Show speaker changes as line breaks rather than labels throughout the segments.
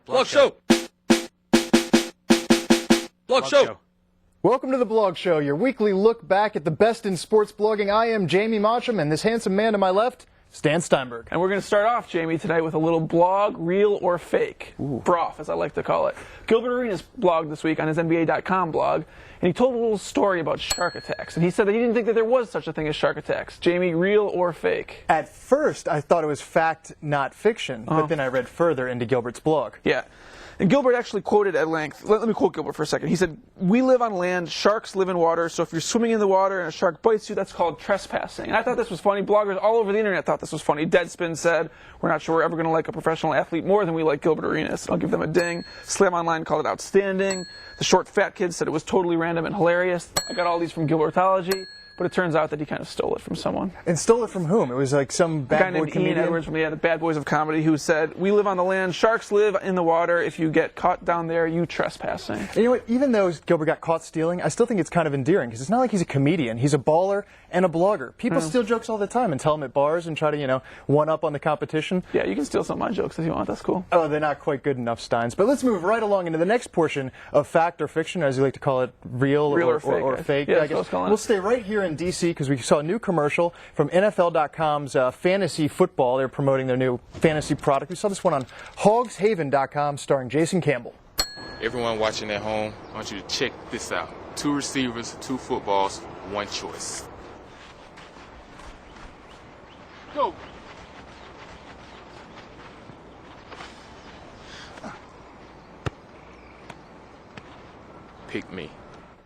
Blog Show. Blog Show.
Welcome to the Blog Show, your weekly look back at the best in sports blogging. I am Jamie Mottram, and this handsome man to my left, Stan Steinberg.
And we're going to start off, Jamie, tonight with a little blog, real or fake. Broth, as I like to call it. Gilbert Arenas blogged this week on his NBA.com blog, and he told a little story about shark attacks. And he said that he didn't think that there was such a thing as shark attacks. Jamie, real or fake?
At first, I thought it was fact, not fiction, but then I read further into Gilbert's blog.
Yeah. And Gilbert actually quoted at length. Let me quote Gilbert for a second. He said, "We live on land, sharks live in water, so if you're swimming in the water and a shark bites you, that's called trespassing." And I thought this was funny. Bloggers all over the internet thought this was funny. Deadspin said, "We're not sure we're ever going to like a professional athlete more than we like Gilbert Arenas." I'll give them a ding. Slam Online called it outstanding. The short fat kid said it was totally random and hilarious. I got all these from Gilbertology. But it turns out that he kind of stole it from someone.
And stole it from whom? It was like some bad boy comedian?
Ian Edwards from the Bad Boys of Comedy, who said, "We live on the land, sharks live in the water. If you get caught down there, you trespassing."
And you know what? Even though Gilbert got caught stealing, I still think it's kind of endearing, because it's not like he's a comedian. He's a baller and a blogger. People steal jokes all the time and tell them at bars and try to, one up on the competition.
Yeah, you can steal some of my jokes if you want. That's cool.
Oh, they're not quite good enough, Steins. But let's move right along into the next portion of fact or fiction, as you like to call it, real or fake.
Yeah,
I guess. We'll stay right here in D.C. because we saw a new commercial from NFL.com's Fantasy Football. They're promoting their new fantasy product. We saw this one on hogshaven.com starring Jason Campbell.
Everyone watching at home, I want you to check this out. 2 receivers, 2 footballs, 1 choice. Go. Pick me.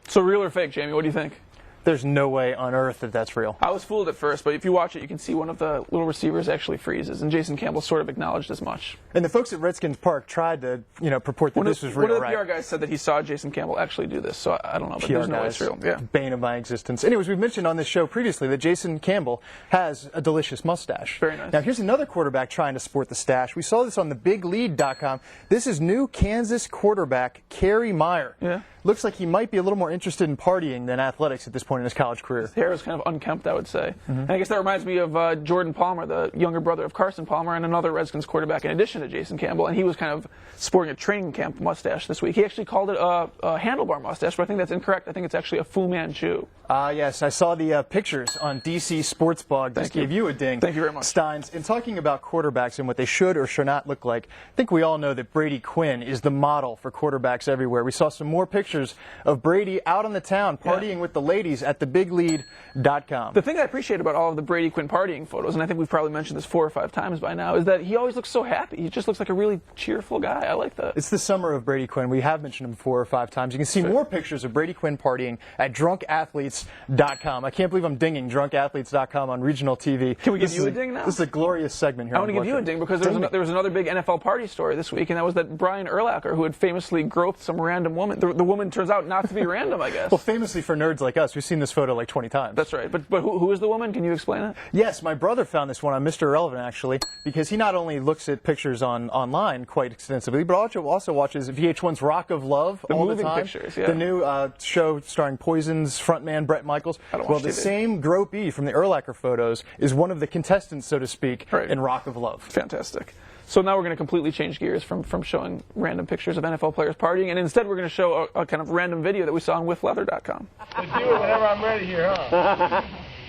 So real or fake, Jamie? What do you think?
There's no way on earth that that's real.
I was fooled at first, but if you watch it, you can see one of the little receivers actually freezes, and Jason Campbell sort of acknowledged as much.
And the folks at Redskins Park tried to, purport that this was real,
One of the PR guys said that he saw Jason Campbell actually do this, so I don't know, but there's no way it's real. Yeah.
Bane of my existence. Anyways, we've mentioned on this show previously that Jason Campbell has a delicious mustache.
Very nice.
Now, here's another quarterback trying to sport the stash. We saw this on thebiglead.com. This is new Kansas quarterback Kerry Meyer.
Yeah.
Looks like he might be a little more interested in partying than athletics at this point in his college career.
His hair is kind of unkempt, I would say. And I guess that reminds me of Jordan Palmer, the younger brother of Carson Palmer, and another Redskins quarterback in addition to Jason Campbell. And he was kind of sporting a training camp mustache this week. He actually called it a handlebar mustache, but I think that's incorrect. I think it's actually a Fu Manchu.
Yes, I saw the pictures on DC Sports Blog. Just gave you a ding.
Thank you very much.
Steins, in talking about quarterbacks and what they should or should not look like, I think we all know that Brady Quinn is the model for quarterbacks everywhere. We saw some more pictures of Brady out on the town partying with the ladies at thebiglead.com.
The thing I appreciate about all of the Brady Quinn partying photos, and I think we've probably mentioned this 4 or 5 times by now, is that he always looks so happy. He just looks like a really cheerful guy. I like that.
It's the summer of Brady Quinn. We have mentioned him 4 or 5 times. You can see more pictures of Brady Quinn partying at drunkathletes.com. I can't believe I'm dinging drunkathletes.com on regional TV.
Can we give you a ding now?
This is a glorious segment here.
I want to give you a ding because there was another big NFL party story this week, and that was that Brian Urlacher, who had famously groped some random woman. The woman turns out not to be random, I guess.
Well, famously for nerds like us, we've seen this photo like 20 times.
That's right. But who is the woman? Can you explain it?
Yes, my brother found this one on Mr. Irrelevant, actually, because he not only looks at pictures online quite extensively, but also watches VH1's Rock of Love all the time.
Pictures, yeah.
The new show starring Poison's frontman Bret Michaels. Well, the same gropey from the Urlacher photos is one of the contestants, so to speak, in Rock of Love.
Fantastic. So now we're going to completely change gears from showing random pictures of NFL players partying, and instead we're going to show a kind of random video that we saw on withleather.com.
Do it whenever I'm ready here, huh?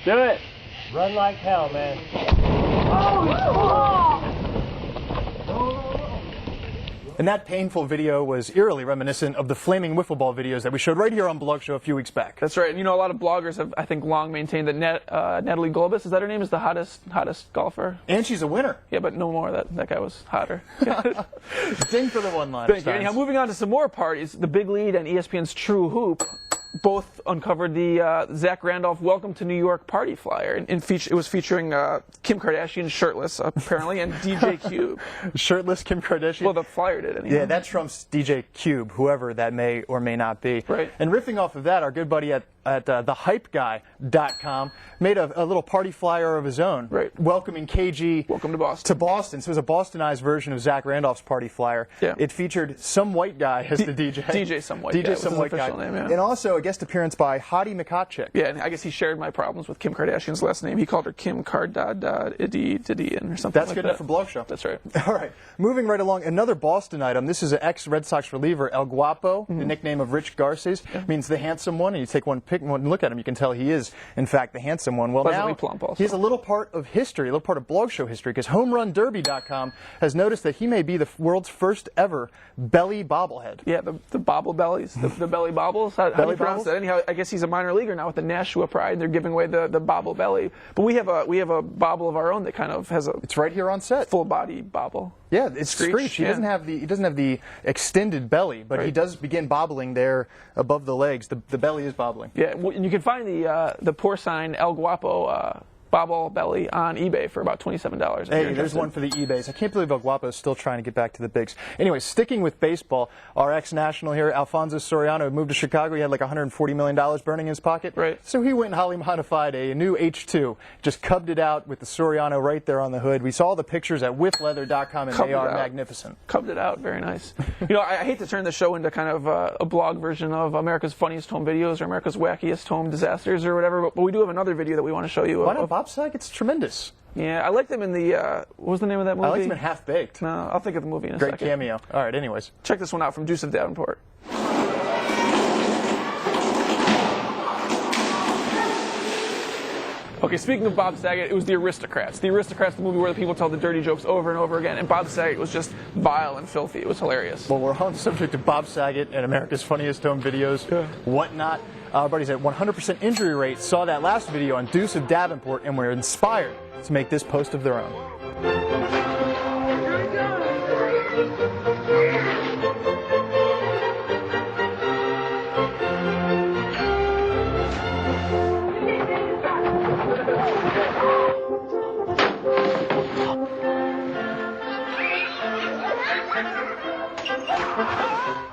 Do it.
Run like hell, man.
And that painful video was eerily reminiscent of the flaming wiffle ball videos that we showed right here on Blog Show a few weeks back.
That's right. And a lot of bloggers have, I think, long maintained that Natalie Gulbis, is that her name, is the hottest golfer.
And she's a winner.
Yeah, but no more. That guy was hotter.
Ding for the one-liner.
Thank you. Anyhow, moving on to some more parties, The Big Lead and ESPN's True Hoop both uncovered the Zach Randolph Welcome to New York party flyer. It was featuring Kim Kardashian shirtless, apparently, and DJ Cube.
Shirtless Kim Kardashian?
Well, the flyer did, anyway.
Yeah, that trumps DJ Cube, whoever that may or may not be.
Right.
And riffing off of that, our good buddy at at thehypeguy.com made a little party flyer of his own, welcoming KG
Welcome to Boston.
So it was a Bostonized version of Zach Randolph's party flyer.
Yeah.
It featured Some White Guy as the DJ.
DJ Some White Guy.
DJ Some White Guy.
Name, yeah.
And also a guest appearance by Hottie McCotchick.
Yeah, and I guess he shared my problems with Kim Kardashian's last name. He called her Kim Kardashian or something
That's
like
good
that.
enough for Blog Show.
That's right.
All right. Moving right along, another Boston item. This is an ex-Red Sox reliever, El Guapo, the nickname of Rich Garces. Means the handsome one. And you take one look at him, you can tell he is, in fact, the handsome one. Well,
Pleasantly
now
plump also.
he's a little part of history, a little part of Blog Show history, because HomeRunDerby.com has noticed that he may be the world's first ever belly bobblehead.
Yeah, the bobble bellies, the belly bobbles. How do you pronounce
bobbles?
that? Anyhow, I guess he's a minor leaguer now with the Nashua Pride. They're giving away the bobble belly. But we have a bobble of our own that kind of has a
It's right here on set.
full body bobble.
Yeah, it's Screech. He
yeah.
doesn't have the extended belly, but he does begin bobbling there above the legs. The belly is bobbling.
Yeah, and you can find the porcine El Guapo bobble belly on eBay for about $27.
Hey, there's one for the eBays. I can't believe El Guapo is still trying to get back to the bigs. Anyway, sticking with baseball, our ex-national here, Alfonso Soriano, moved to Chicago. He had like $140 million burning in his pocket.
Right.
So he went and Holly modified a new H2, just cubbed it out with the Soriano right there on the hood. We saw the pictures at whiffleather.com, and they are magnificent.
Cubbed it out, very nice. You know, I hate to turn the show into kind of a blog version of America's Funniest Home Videos or America's Wackiest Home Disasters or whatever, but we do have another video that we want to show you.
Why not Bob Saget's tremendous.
Yeah, I liked him in the, what was the name of that movie?
I liked him in Half Baked.
No, I'll think of the movie in a
Great
second.
cameo. All right, anyways.
Check this one out from Deuce of Davenport. Okay, speaking of Bob Saget, it was The Aristocrats. The Aristocrats, the movie where the people tell the dirty jokes over and over again, and Bob Saget was just vile and filthy. It was hilarious.
Well, we're on the subject of Bob Saget and America's Funniest Home Videos, whatnot. Our buddies at 100% Injury Rate saw that last video on Deuce of Davenport and were inspired to make this post of their own.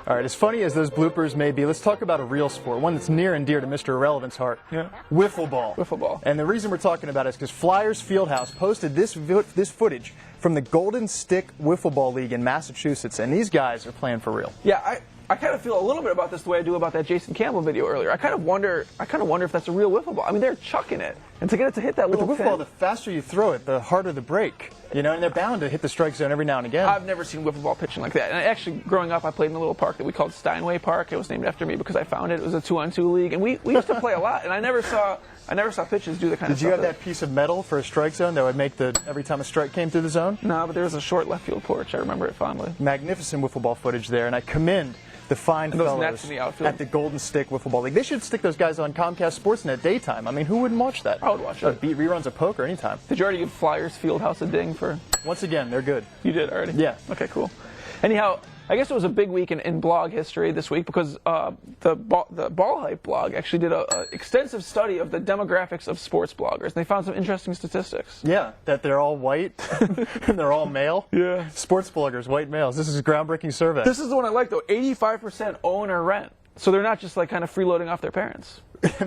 All right, as funny as those bloopers may be, let's talk about a real sport, one that's near and dear to Mr. Irrelevant's heart.
Yeah.
Wiffle ball.
Wiffle ball.
And the reason we're talking about it is because Flyers Fieldhouse posted this footage from the Golden Stick Wiffle Ball League in Massachusetts, and these guys are playing for real.
Yeah, I kind of feel a little bit about this the way I do about that Jason Campbell video earlier. I kind of wonder if that's a real wiffle ball. I mean, they're chucking it, and to get it to hit that
With
little
the wiffle ball, the faster you throw it, the harder the break. You know, and they're bound to hit the strike zone every now and again.
I've never seen wiffle ball pitching like that. And actually, growing up, I played in a little park that we called Steinway Park. It was named after me because I found it. It was a 2-on-2 league, and we used to play a lot. And I never saw pitches do the kind of
Did
stuff.
you have that piece of metal for a strike zone that would make every time a strike came through the zone?
No, but there was a short left field porch. I remember it fondly.
Magnificent wiffle ball footage there, and I commend the fine
those
fellows
nets in the outfield.
at the Golden Stick Wiffle Ball League. They should stick those guys on Comcast Sportsnet daytime. I mean, who wouldn't watch that?
I would watch it.
Beat reruns of poker anytime.
Did you already give Flyers Fieldhouse a ding for?
Once again, they're good.
You did already?
Yeah.
Okay, cool. Anyhow, I guess it was a big week in blog history this week because the Ball Hype blog actually did an extensive study of the demographics of sports bloggers. And they found some interesting statistics.
Yeah, that they're all white and they're all male.
Yeah.
Sports bloggers, white males. This is a groundbreaking survey.
This is the one I like, though. 85% own or rent. So they're not just like kind of freeloading off their parents.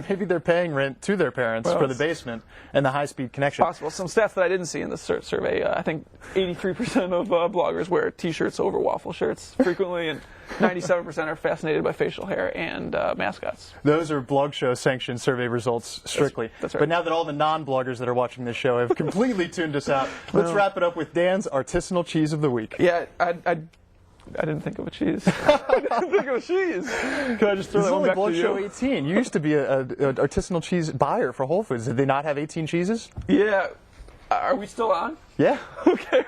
Maybe they're paying rent to their parents for the basement and the high-speed connection.
Possible. Some stats that I didn't see in this survey. I think 83% of bloggers wear T-shirts over waffle shirts frequently, and 97% are fascinated by facial hair and mascots.
Those are Blog Show sanctioned survey results strictly.
That's right.
But now that all the non-bloggers that are watching this show have completely tuned us out, let's wrap it up with Dan's artisanal cheese of the week.
Yeah, I didn't think of a cheese. I didn't think of a cheese. Can I just throw
This is
that one
only
back
Blog
to
Show
you?
18. You used to be an artisanal cheese buyer for Whole Foods. Did they not have 18 cheeses?
Yeah. Are we still on?
Yeah.
Okay.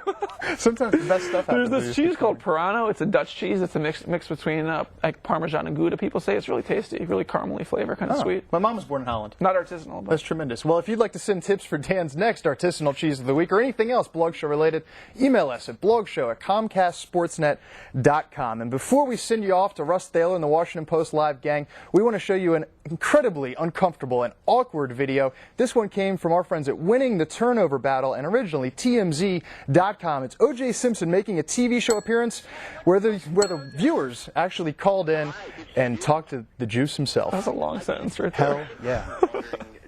Sometimes the best stuff happens.
There's this cheese called Parano. It's a Dutch cheese. It's a mix between like Parmesan and Gouda. People say it's really tasty, really caramely flavor, kind of sweet.
My mom was born in Holland.
Not artisanal, but
That's tremendous. Well, if you'd like to send tips for Dan's next artisanal cheese of the week or anything else Blog Show related, email us at blogshow@comcastsportsnet.com. And before we send you off to Russ Thaler and the Washington Post Live gang, we want to show you an incredibly uncomfortable and awkward video. This one came from our friends at Winning the Turnover Battle, and originally TMZ TMZ.com. It's O.J. Simpson making a TV show appearance where the viewers actually called in and talked to the Juice himself.
That's a long sentence right there.
Hell yeah.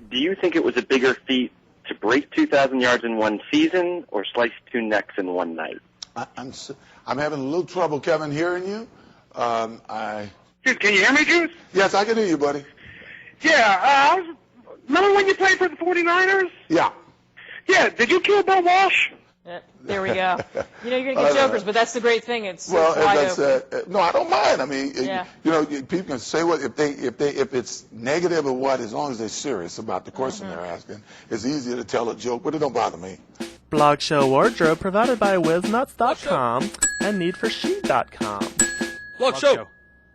Do you think it was a bigger feat to break 2,000 yards in one season or slice 2 necks in one night?
I'm having a little trouble, Kevin, hearing you.
Dude, can you hear me, Juice?
Yes, I can hear you, buddy.
Yeah, remember when you played for the 49ers?
Yeah.
Yeah, did you kill Bill Walsh?
There we go. You know, you're going to get jokers, but that's the great thing. It's
Well,
wide
as I said, no, I don't mind. I mean,
Yeah.
you know, people can say what if it's negative or what, as long as they're serious about the question they're asking. It's easier to tell a joke, but it don't bother me.
Blog Show Wardrobe provided by WizNuts.com and NeedForSheet.com.
Blog show.